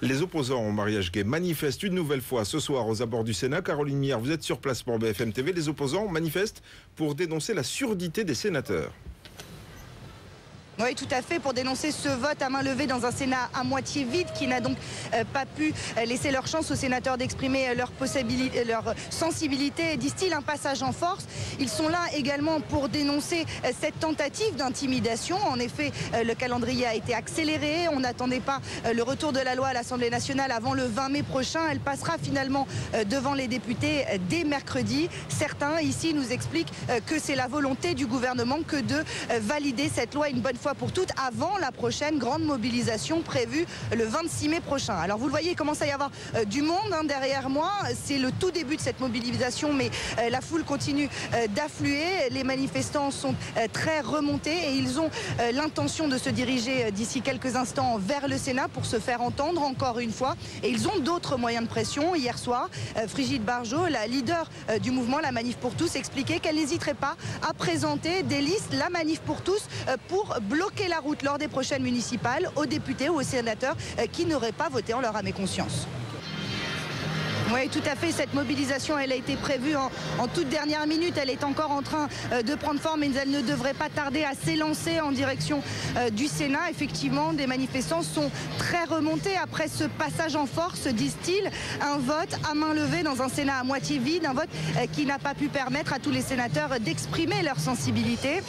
Les opposants au mariage gay manifestent une nouvelle fois ce soir aux abords du Sénat. Caroline Mière, vous êtes sur place pour BFM TV. Les opposants manifestent pour dénoncer la surdité des sénateurs. Oui, tout à fait, pour dénoncer ce vote à main levée dans un Sénat à moitié vide qui n'a donc pas pu laisser leur chance aux sénateurs d'exprimer leur sensibilité, disent-ils, un passage en force. Ils sont là également pour dénoncer cette tentative d'intimidation. En effet, le calendrier a été accéléré. On n'attendait pas le retour de la loi à l'Assemblée nationale avant le 20 mai prochain. Elle passera finalement devant les députés dès mercredi. Certains ici nous expliquent que c'est la volonté du gouvernement que de valider cette loi une bonne fois pour toutes avant la prochaine grande mobilisation prévue le 26 mai prochain. Alors vous le voyez, il commence à y avoir du monde derrière moi. C'est le tout début de cette mobilisation, mais la foule continue d'affluer. Les manifestants sont très remontés et ils ont l'intention de se diriger d'ici quelques instants vers le Sénat pour se faire entendre encore une fois. Et ils ont d'autres moyens de pression. Hier soir, Brigitte Bardot, la leader du mouvement La Manif pour tous, expliquait qu'elle n'hésiterait pas à présenter des listes La Manif pour tous pour bloquer la route lors des prochaines municipales aux députés ou aux sénateurs qui n'auraient pas voté en leur âme et conscience. Oui, tout à fait. Cette mobilisation, elle a été prévue en toute dernière minute. Elle est encore en train de prendre forme, mais elle ne devrait pas tarder à s'élancer en direction du Sénat. Effectivement, des manifestants sont très remontés après ce passage en force, disent-ils. Un vote à main levée dans un Sénat à moitié vide, un vote qui n'a pas pu permettre à tous les sénateurs d'exprimer leur sensibilité.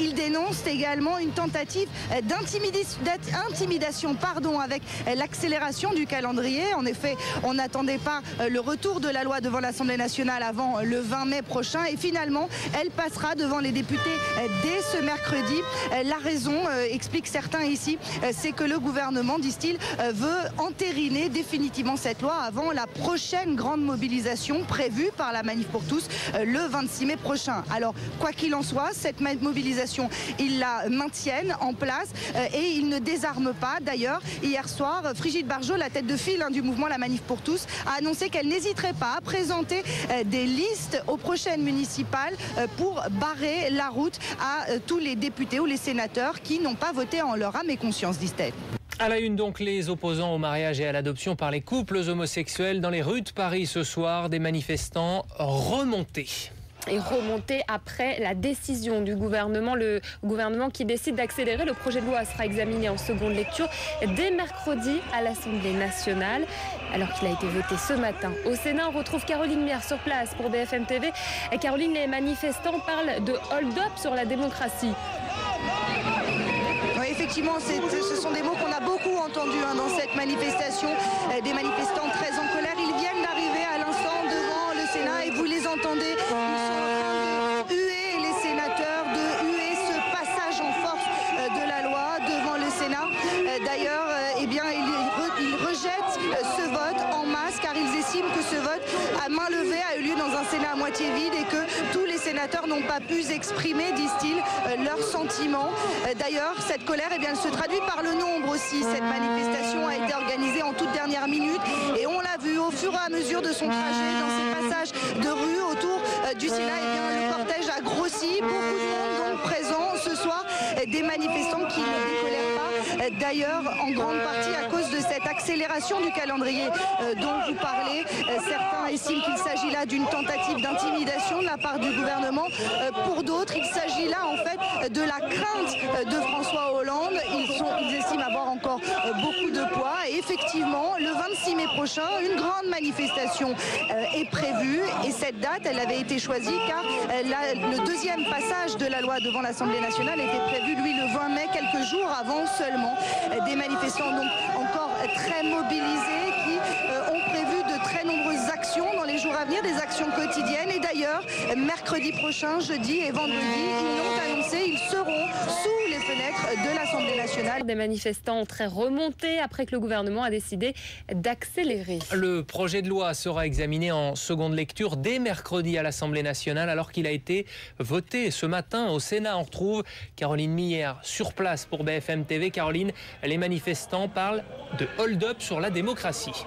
Ils dénoncent également une tentative d'intimidation avec l'accélération du calendrier. En effet, on n'attendait pas le retour de la loi devant l'Assemblée nationale avant le 20 mai prochain et finalement elle passera devant les députés dès ce mercredi. La raison, expliquent certains ici, c'est que le gouvernement, disent-ils, veut entériner définitivement cette loi avant la prochaine grande mobilisation prévue par la Manif pour tous le 26 mai prochain. Alors quoi qu'il en soit, cette mobilisation, ils la maintiennent en place et ils ne désarment pas. D'ailleurs, hier soir, Brigitte Bardot, la tête de file du mouvement La Manif pour tous, a annoncé qu'elle n'hésiterait pas à présenter des listes aux prochaines municipales pour barrer la route à tous les députés ou les sénateurs qui n'ont pas voté en leur âme et conscience, disent-elles. À la une donc, les opposants au mariage et à l'adoption par les couples homosexuels dans les rues de Paris ce soir, des manifestants remontés. Et remonter après la décision du gouvernement. Le gouvernement qui décide d'accélérer. Le projet de loi sera examiné en seconde lecture dès mercredi à l'Assemblée nationale, alors qu'il a été voté ce matin au Sénat. On retrouve Caroline Mière sur place pour BFM TV. Et Caroline, les manifestants parlent de hold-up sur la démocratie. Oui, effectivement, ce sont des mots qu'on a beaucoup entendus dans cette manifestation. Des manifestants très en colère. Ils viennent d'arriver à l'instant devant le Sénat et vous les entendez. Ils sont en train de huer les sénateurs, de huer ce passage en force de la loi devant le Sénat. D'ailleurs, ils rejettent ce vote en masse car ils estiment que ce vote à main levée a eu lieu dans un Sénat à moitié vide et que tous les sénateurs n'ont pas pu exprimer, disent-ils, leurs sentiments. D'ailleurs, cette colère, elle se traduit par le nombre aussi. Cette manifestation a été organisée en toute dernière minute et on l'a vu au fur et à mesure de son trajet dans ces passages de rue autour du Sénat. Le cortège a grossi, beaucoup de monde donc présent ce soir, des manifestants qui ne décolèrent pas. D'ailleurs, en grande partie à cause de cette accélération du calendrier dont vous parlez. Certains estiment qu'il s'agit là d'une tentative d'intimidation de la part du gouvernement. Pour d'autres, il s'agit là en fait de la crainte de François Hollande. Ils estiment avoir encore beaucoup de poids. Et effectivement, le 26 mai prochain, une grande manifestation est prévue. Et cette date, elle avait été choisie car le deuxième passage de la loi devant l'Assemblée nationale était prévu, lui, le 20 mai, quelques jours avant seulement. Des manifestants donc encore très mobilisés qui ont prévu de très nombreuses actions dans les jours à venir, des actions quotidiennes. Et d'ailleurs, mercredi prochain, jeudi et vendredi, ils l'ont annoncé, ils seront sous les fenêtres de l'Assemblée nationale. Des manifestants très remontés après que le gouvernement a décidé d'accélérer. Le projet de loi sera examiné en seconde lecture dès mercredi à l'Assemblée nationale, alors qu'il a été voté ce matin au Sénat. On retrouve Caroline Mière sur place pour BFM TV. Caroline, les manifestants parlent de hold-up sur la démocratie.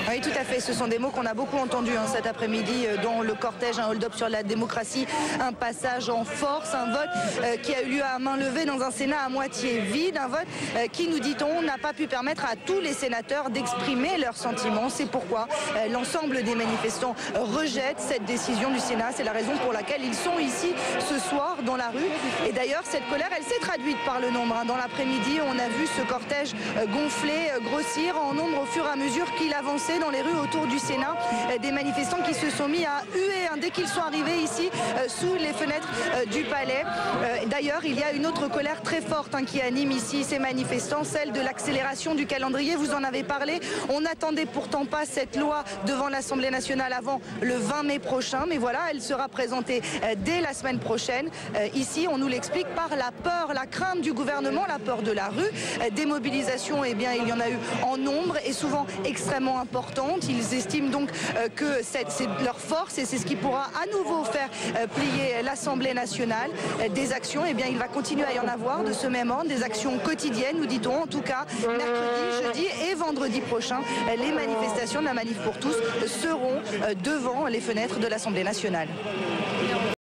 Oui, tout à fait. Ce sont des mots qu'on a beaucoup entendus cet après-midi dans le cortège, un hold-up sur la démocratie, un passage en force, un vote qui a eu lieu à main levée dans un Sénat à moitié vide, un vote qui, nous dit-on, n'a pas pu permettre à tous les sénateurs d'exprimer leurs sentiments. C'est pourquoi l'ensemble des manifestants rejettent cette décision du Sénat. C'est la raison pour laquelle ils sont ici ce soir dans la rue. Et d'ailleurs, cette colère, elle s'est traduite par le nombre. Dans l'après-midi, on a vu ce cortège gonfler, grossir en nombre au fur et à mesure qu'il avançait dans les rues autour du Sénat. Des manifestants qui se sont mis à huer dès qu'ils sont arrivés ici sous les fenêtres du palais. D'ailleurs, il y a une autre colère très forte qui anime ici ces manifestants, celle de l'accélération du calendrier. Vous en avez parlé. On n'attendait pourtant pas cette loi devant l'Assemblée nationale avant le 20 mai prochain. Mais voilà, elle sera présentée dès la semaine prochaine. Ici, on nous l'explique par la peur, la crainte du gouvernement, la peur de la rue. Des mobilisations, eh bien, il y en a eu en nombre et souvent extrêmement importantes. Ils estiment donc que c'est leur force et c'est ce qui pourra à nouveau faire plier l'Assemblée nationale. Des actions, eh bien, il va continuer à y en avoir de ce même ordre, des actions quotidiennes, nous dit-on, en tout cas, mercredi, jeudi et vendredi prochain. Les manifestations de la Manif pour tous seront devant les fenêtres de l'Assemblée nationale.